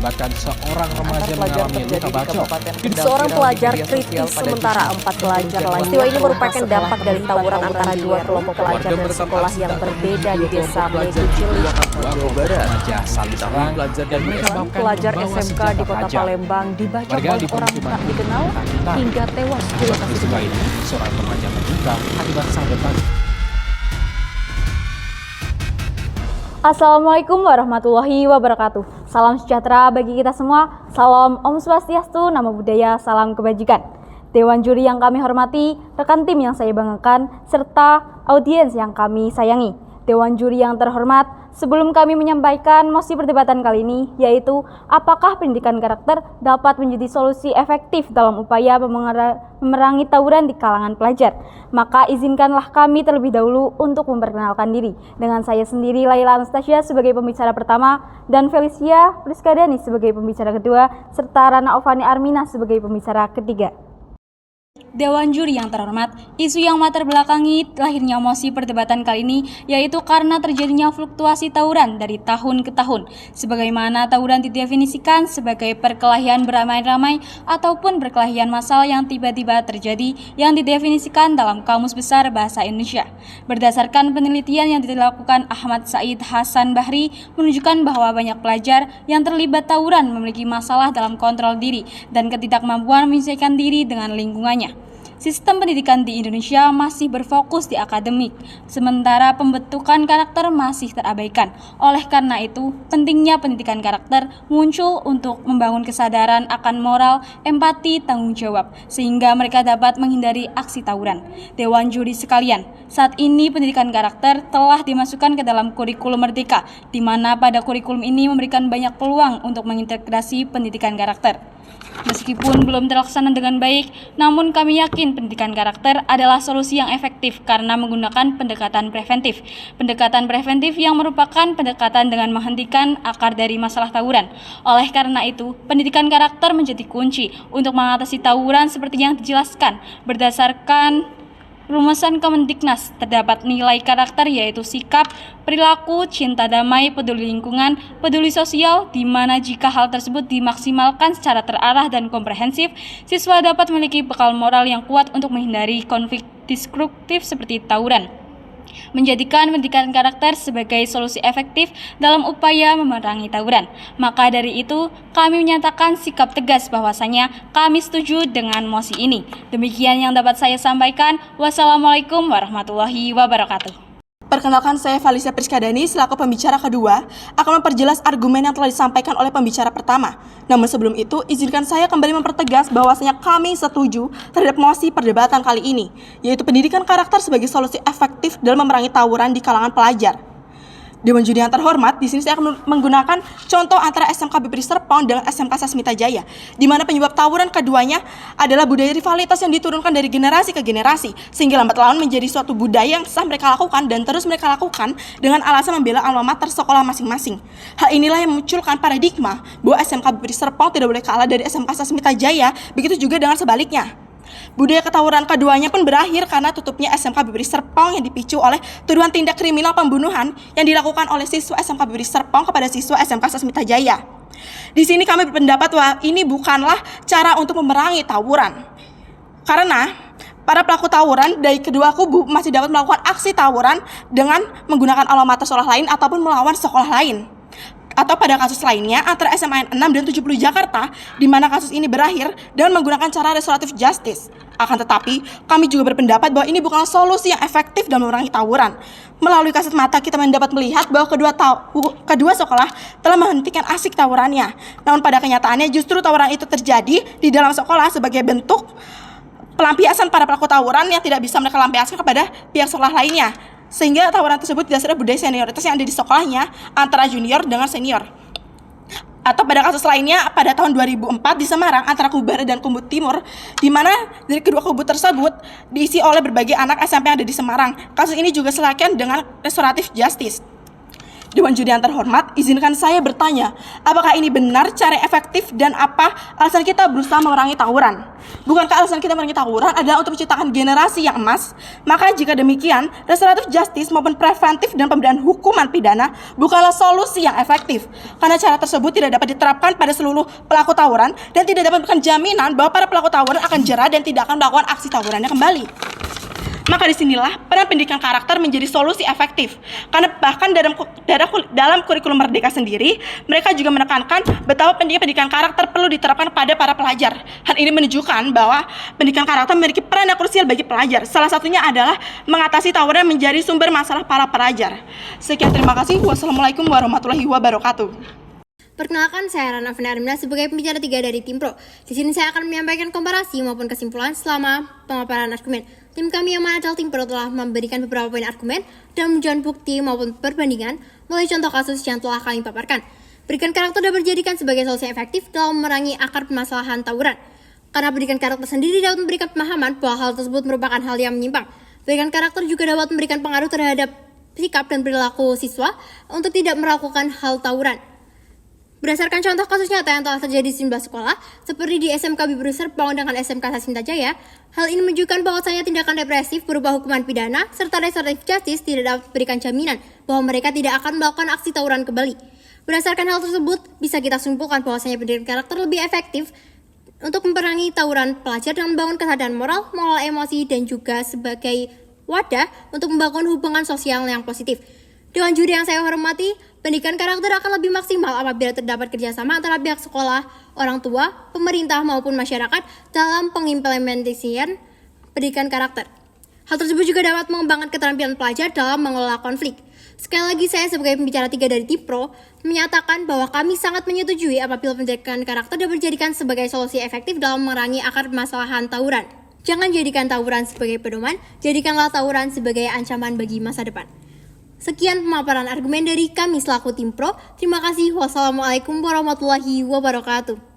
melibatkan seorang remaja mengalami luka bacok. Seorang pelajar kritis sementara 4 pelajar lain. Peristiwa ini merupakan dampak dari tawuran antara dua kelompok pelajar dari sekolah yang berbeda di desa Megucili, Jawa Barat. Remaja saling serang dan menyebabkan pelajar SMK di kota Palembang dibacok oleh orang tak dikenal hingga tewas di lokasi. Peristiwa ini, seorang remaja terluka akibat sabetan. Assalamualaikum warahmatullahi wabarakatuh. Salam sejahtera bagi kita semua. Salam Om Swastiastu, Namo Buddhaya, salam kebajikan. Dewan juri yang kami hormati, rekan tim yang saya banggakan, serta audiens yang kami sayangi. Dewan juri yang terhormat, sebelum kami menyampaikan mosi perdebatan kali ini, yaitu apakah pendidikan karakter dapat menjadi solusi efektif dalam upaya memerangi tawuran di kalangan pelajar, maka izinkanlah kami terlebih dahulu untuk memperkenalkan diri. Dengan saya sendiri, Laila Anastasia sebagai pembicara pertama, dan Felicia Priskadani sebagai pembicara kedua, serta Rana Ovani Armina sebagai pembicara ketiga. Dewan juri yang terhormat, isu yang melatar belakangi lahirnya mosi perdebatan kali ini yaitu karena terjadinya fluktuasi tawuran dari tahun ke tahun. Sebagaimana tawuran didefinisikan sebagai perkelahian beramai-ramai ataupun perkelahian massal yang tiba-tiba terjadi yang didefinisikan dalam Kamus Besar Bahasa Indonesia. Berdasarkan penelitian yang dilakukan Ahmad Said Hasan Bahri menunjukkan bahwa banyak pelajar yang terlibat tawuran memiliki masalah dalam kontrol diri dan ketidakmampuan menyesuaikan diri dengan lingkungannya. Sistem pendidikan di Indonesia masih berfokus di akademik, sementara pembentukan karakter masih terabaikan. Oleh karena itu, pentingnya pendidikan karakter muncul untuk membangun kesadaran akan moral, empati, tanggung jawab, sehingga mereka dapat menghindari aksi tawuran. Dewan juri sekalian, saat ini pendidikan karakter telah dimasukkan ke dalam kurikulum Merdeka, di mana pada kurikulum ini memberikan banyak peluang untuk mengintegrasi pendidikan karakter. Meskipun belum terlaksana dengan baik, namun kami yakin pendidikan karakter adalah solusi yang efektif karena menggunakan pendekatan preventif. Pendekatan preventif yang merupakan pendekatan dengan menghentikan akar dari masalah tawuran. Oleh karena itu, pendidikan karakter menjadi kunci untuk mengatasi tawuran seperti yang dijelaskan. Berdasarkan rumusan Kemendiknas, terdapat nilai karakter yaitu sikap, perilaku, cinta damai, peduli lingkungan, peduli sosial, di mana jika hal tersebut dimaksimalkan secara terarah dan komprehensif, siswa dapat memiliki bekal moral yang kuat untuk menghindari konflik destruktif seperti tawuran. Menjadikan pendidikan karakter sebagai solusi efektif dalam upaya memerangi tawuran. Maka dari itu, kami menyatakan sikap tegas bahwasanya kami setuju dengan mosi ini. Demikian yang dapat saya sampaikan. Wassalamualaikum warahmatullahi wabarakatuh. Perkenalkan, saya Felicia Priskadani selaku pembicara kedua akan memperjelas argumen yang telah disampaikan oleh pembicara pertama. Namun sebelum itu, izinkan saya kembali mempertegas bahwasanya kami setuju terhadap mosi perdebatan kali ini, yaitu pendidikan karakter sebagai solusi efektif dalam memerangi tawuran di kalangan pelajar. Dewan juri yang terhormat, di sini saya akan menggunakan contoh antara SMK Bipri Serpong dengan SMK Sasmita Jaya, di mana penyebab tawuran keduanya adalah budaya rivalitas yang diturunkan dari generasi ke generasi, sehingga lambat laun menjadi suatu budaya yang sah mereka lakukan dan terus mereka lakukan dengan alasan membela alma mater sekolah masing-masing. Hal inilah yang memunculkan paradigma bahwa SMK Bipri Serpong tidak boleh kalah dari SMK Sasmita Jaya, begitu juga dengan sebaliknya. Budaya ketawuran keduanya pun berakhir karena tutupnya SMK Bipri Serpong yang dipicu oleh tuduhan tindak kriminal pembunuhan yang dilakukan oleh siswa SMK Bipri Serpong kepada siswa SMK Sasmita Jaya. Di sini kami berpendapat bahwa ini bukanlah cara untuk memerangi tawuran. Karena para pelaku tawuran dari kedua kubu masih dapat melakukan aksi tawuran dengan menggunakan alma mater sekolah lain ataupun melawan sekolah lain. Atau pada kasus lainnya antara SMA 6 dan 70 Jakarta, di mana kasus ini berakhir dengan menggunakan cara restoratif justice. Akan tetapi, kami juga berpendapat bahwa ini bukanlah solusi yang efektif dalam memerangi tawuran. Melalui kasat mata kita dapat melihat bahwa kedua sekolah telah menghentikan aksi tawurannya. Namun pada kenyataannya justru tawuran itu terjadi di dalam sekolah sebagai bentuk pelampiasan para pelaku tawuran yang tidak bisa mereka lampiaskan kepada pihak sekolah lainnya. Sehingga tawuran tersebut didasarkan budaya senioritas yang ada di sekolahnya antara junior dengan senior. Atau pada kasus lainnya pada tahun 2004 di Semarang antara kubu Barat dan kubu Timur, di mana dari kedua kubu tersebut diisi oleh berbagai anak SMP yang ada di Semarang. Kasus ini juga selesaikan dengan restoratif justice. Dewan Juri yang terhormat, izinkan saya bertanya, apakah ini benar cara efektif dan apa alasan kita berusaha memerangi tawuran? Bukankah alasan kita memerangi tawuran adalah untuk menciptakan generasi yang emas? Maka jika demikian, restoratif justice maupun preventif dan pemberian hukuman pidana bukanlah solusi yang efektif. Karena cara tersebut tidak dapat diterapkan pada seluruh pelaku tawuran dan tidak dapat memberikan jaminan bahwa para pelaku tawuran akan jera dan tidak akan melakukan aksi tawurannya kembali. Maka disinilah peran pendidikan karakter menjadi solusi efektif. Karena bahkan dalam kurikulum Merdeka sendiri, mereka juga menekankan betapa pendidikan karakter perlu diterapkan pada para pelajar. Hal ini menunjukkan bahwa pendidikan karakter memiliki peran yang krusial bagi pelajar. Salah satunya adalah mengatasi tawuran menjadi sumber masalah para pelajar. Sekian, terima kasih. Wassalamualaikum warahmatullahi wabarakatuh. Perkenalkan, saya Rana Fenarmina sebagai pembicara 3 dari Tim Pro. Di sini saya akan menyampaikan komparasi maupun kesimpulan selama pemaparan argumen. Tim kami yang mana adalah Tim Pro telah memberikan beberapa poin argumen dan menunjukkan bukti maupun perbandingan melalui contoh kasus yang telah kami paparkan. Pendidikan karakter dapat dijadikan sebagai solusi efektif dalam memerangi akar permasalahan tawuran. Karena pendidikan karakter sendiri dapat memberikan pemahaman bahwa hal tersebut merupakan hal yang menyimpang. Pendidikan karakter juga dapat memberikan pengaruh terhadap sikap dan perilaku siswa untuk tidak melakukan hal tawuran. Berdasarkan contoh kasus nyata yang telah terjadi di sejumlah sekolah, seperti di SMK Bibru Serpong dengan SMK Sasinta Jaya, hal ini menunjukkan bahwasanya tindakan represif berupa hukuman pidana serta restoratif justice tidak dapat memberikan jaminan bahwa mereka tidak akan melakukan aksi tawuran kembali. Berdasarkan hal tersebut, bisa kita simpulkan bahwasanya pendidikan karakter lebih efektif untuk memperangi tawuran pelajar dengan membangun kesadaran moral, mengelola emosi, dan juga sebagai wadah untuk membangun hubungan sosial yang positif. Dewan juri yang saya hormati, pendidikan karakter akan lebih maksimal apabila terdapat kerjasama antara pihak sekolah, orang tua, pemerintah maupun masyarakat dalam pengimplementasian pendidikan karakter. Hal tersebut juga dapat mengembangkan keterampilan pelajar dalam mengelola konflik. Sekali lagi saya sebagai pembicara 3 dari Tim Pro menyatakan bahwa kami sangat menyetujui apabila pendidikan karakter dapat dijadikan sebagai solusi efektif dalam memerangi akar permasalahan tawuran. Jangan jadikan tawuran sebagai pedoman, jadikanlah tawuran sebagai ancaman bagi masa depan. Sekian pemaparan argumen dari kami selaku Tim Pro. Terima kasih. Wassalamualaikum warahmatullahi wabarakatuh.